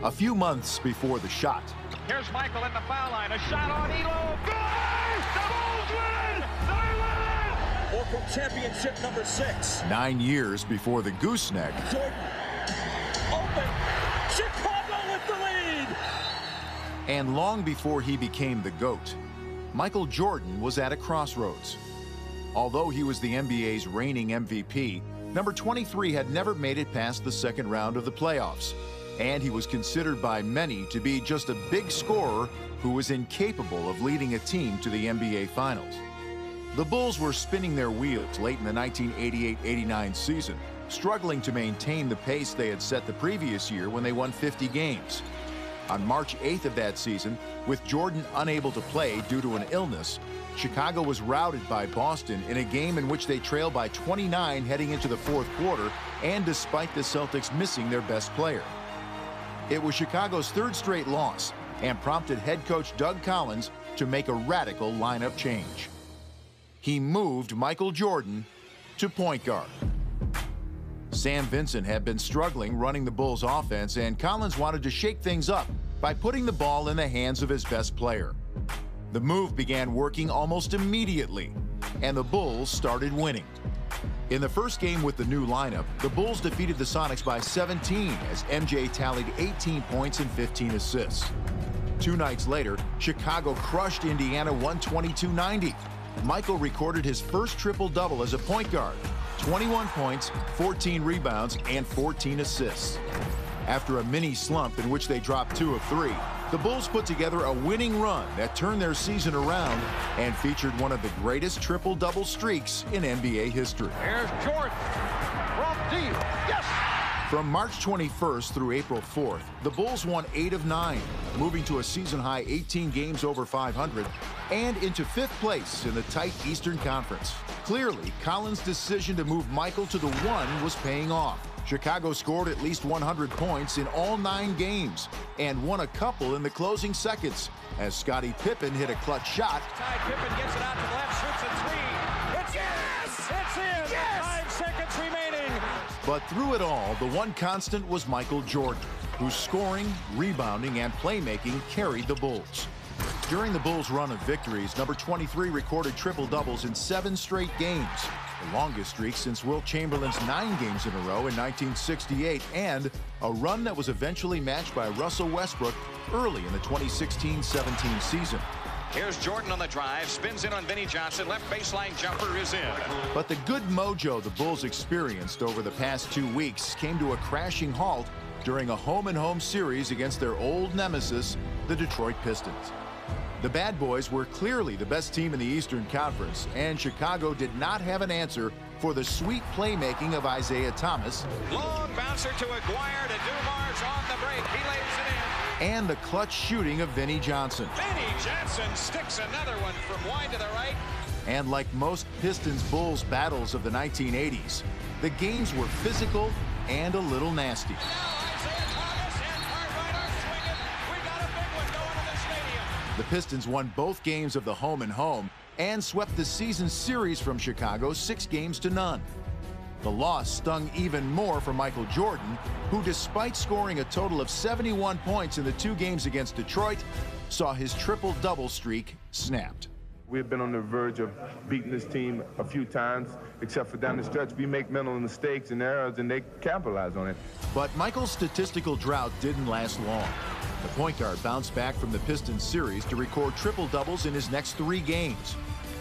A few months before the shot, Here's Michael in the foul line. A shot on Elo. Good! The Bulls win! They win! Oracle championship number 6. 9 years before the gooseneck, Jordan. Open. Chicago with the lead. and long before he became the GOAT, Michael Jordan was at a crossroads. Although he was the NBA's reigning MVP, number 23 had never made it past the second round of the playoffs, and he was considered by many to be just a big scorer who was incapable of leading a team to the NBA Finals. The Bulls were spinning their wheels late in the 1988-89 season, struggling to maintain the pace they had set the previous year when they won 50 games. On March 8th of that season, with Jordan unable to play due to an illness, Chicago was routed by Boston in a game in which they trailed by 29 heading into the fourth quarter, and despite the Celtics missing their best player. It was Chicago's third straight loss and prompted head coach Doug Collins to make a radical lineup change. He moved Michael Jordan to point guard. Sam Vincent had been struggling running the Bulls' offense, and Collins wanted to shake things up by putting the ball in the hands of his best player. The move began working almost immediately, and the Bulls started winning. In the first game with the new lineup, the Bulls defeated the Sonics by 17 as MJ tallied 18 points and 15 assists. 2 nights later, Chicago crushed Indiana 122-90. Michael recorded his first triple-double as a point guard, 21 points, 14 rebounds, and 14 assists. After a mini slump in which they dropped 2 of 3, the Bulls put together a winning run that turned their season around and featured one of the greatest triple-double streaks in NBA history. Here's Jordan from deep. Yes! From March 21st through April 4th, the Bulls won 8 of 9, moving to a season-high 18 games over 500 and into 5th place in the tight Eastern Conference. Clearly, Collins' decision to move Michael to the 1 was paying off. Chicago scored at least 100 points in all 9 games and won a couple in the closing seconds as Scottie Pippen hit a clutch shot. Ty Pippen gets it out to the left, shoots a 3. It's yes! It's in! Yes! 5 seconds remaining. But through it all, the one constant was Michael Jordan, whose scoring, rebounding, and playmaking carried the Bulls. During the Bulls' run of victories, number 23 recorded triple-doubles in 7 straight games, the longest streak since Wilt Chamberlain's 9 games in a row in 1968, and a run that was eventually matched by Russell Westbrook early in the 2016-17 season. Here's Jordan on the drive, spins in on Vinnie Johnson, left baseline jumper is in. But the good mojo the Bulls experienced over the past 2 weeks came to a crashing halt during a home-and-home series against their old nemesis, the Detroit Pistons. The Bad Boys were clearly the best team in the Eastern Conference, and Chicago did not have an answer for the sweet playmaking of Isaiah Thomas. Long bouncer to Aguirre to Dumars on the break. He lays it in. And the clutch shooting of Vinnie Johnson. Vinnie Johnson sticks another one from wide to the right. And like most Pistons-Bulls battles of the 1980s, the games were physical and a little nasty. The Pistons won both games of the home-and-home and swept the season series from Chicago 6 games to none. The loss stung even more for Michael Jordan, who, despite scoring a total of 71 points in the 2 games against Detroit, saw his triple-double streak snapped. We've been on the verge of beating this team a few times, except for down the stretch. We make mental mistakes and errors, and they capitalize on it. But Michael's statistical drought didn't last long. The point guard bounced back from the Pistons series to record triple-doubles in his next 3 games,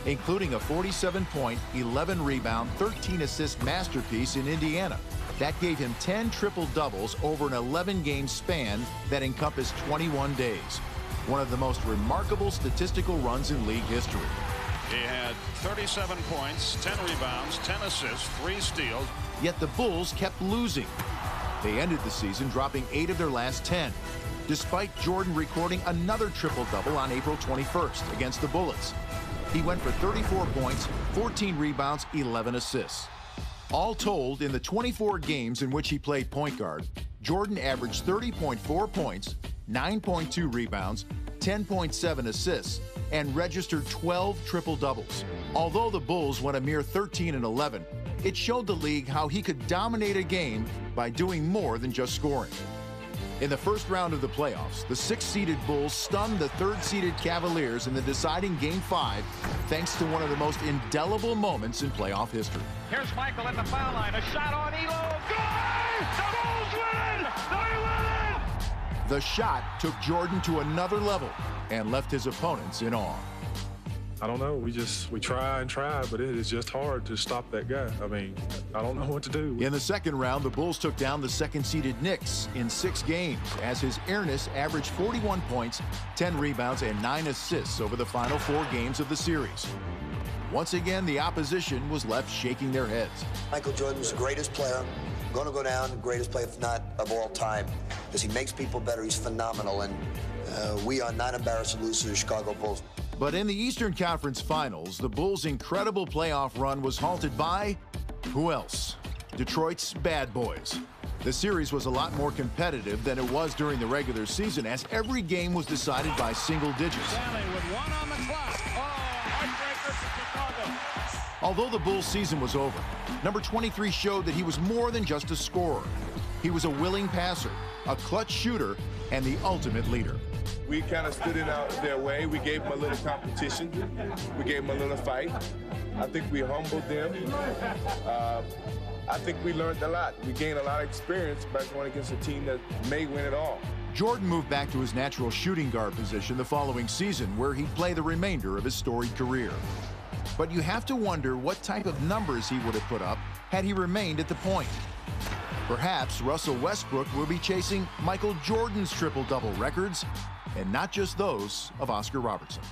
including a 47-point, 11-rebound, 13-assist masterpiece in Indiana. That gave him 10 triple-doubles over an 11-game span that encompassed 21 days. One of the most remarkable statistical runs in league history. He had 37 points, 10 rebounds, 10 assists, 3 steals. Yet the Bulls kept losing. They ended the season dropping 8 of their last 10, despite Jordan recording another triple-double on April 21st against the Bullets. He went for 34 points, 14 rebounds, 11 assists. All told, in the 24 games in which he played point guard, Jordan averaged 30.4 points, 9.2 rebounds, 10.7 assists, and registered 12 triple-doubles. Although the Bulls went a mere 13-11, it showed the league how he could dominate a game by doing more than just scoring. In the first round of the playoffs, the 6th-seeded Bulls stunned the 3rd-seeded Cavaliers in the deciding Game 5, thanks to one of the most indelible moments in playoff history. Here's Michael at the foul line. A shot on Elo. Good! The Bulls win! They win! The shot took Jordan to another level and left his opponents in awe. I don't know. We try and try, but it is just hard to stop that guy. I mean, I don't know what to do. In the second round, the Bulls took down the 2nd-seeded Knicks in 6 games as his airness averaged 41 points, 10 rebounds, and 9 assists over the final 4 games of the series. Once again, the opposition was left shaking their heads. Michael Jordan's the greatest player. Going to go down the greatest player, if not of all time, because he makes people better. He's phenomenal, and we are not embarrassed to lose to the Chicago Bulls. But in the Eastern Conference Finals, the Bulls' incredible playoff run was halted by who else? Detroit's Bad Boys. The series was a lot more competitive than it was during the regular season, as every game was decided by single digits. Stanley with 1 on the clock. Oh, heartbreaker for Chicago. Although the Bulls' season was over, number 23 showed that he was more than just a scorer. He was a willing passer, a clutch shooter, and the ultimate leader. We kind of stood in their way. We gave them a little competition. We gave them a little fight. I think we humbled them. I think we learned a lot. We gained a lot of experience by going against a team that may win it all. Jordan moved back to his natural shooting guard position the following season, where he'd play the remainder of his storied career. But you have to wonder what type of numbers he would have put up had he remained at the point. Perhaps Russell Westbrook will be chasing Michael Jordan's triple-double records, and not just those of Oscar Robertson.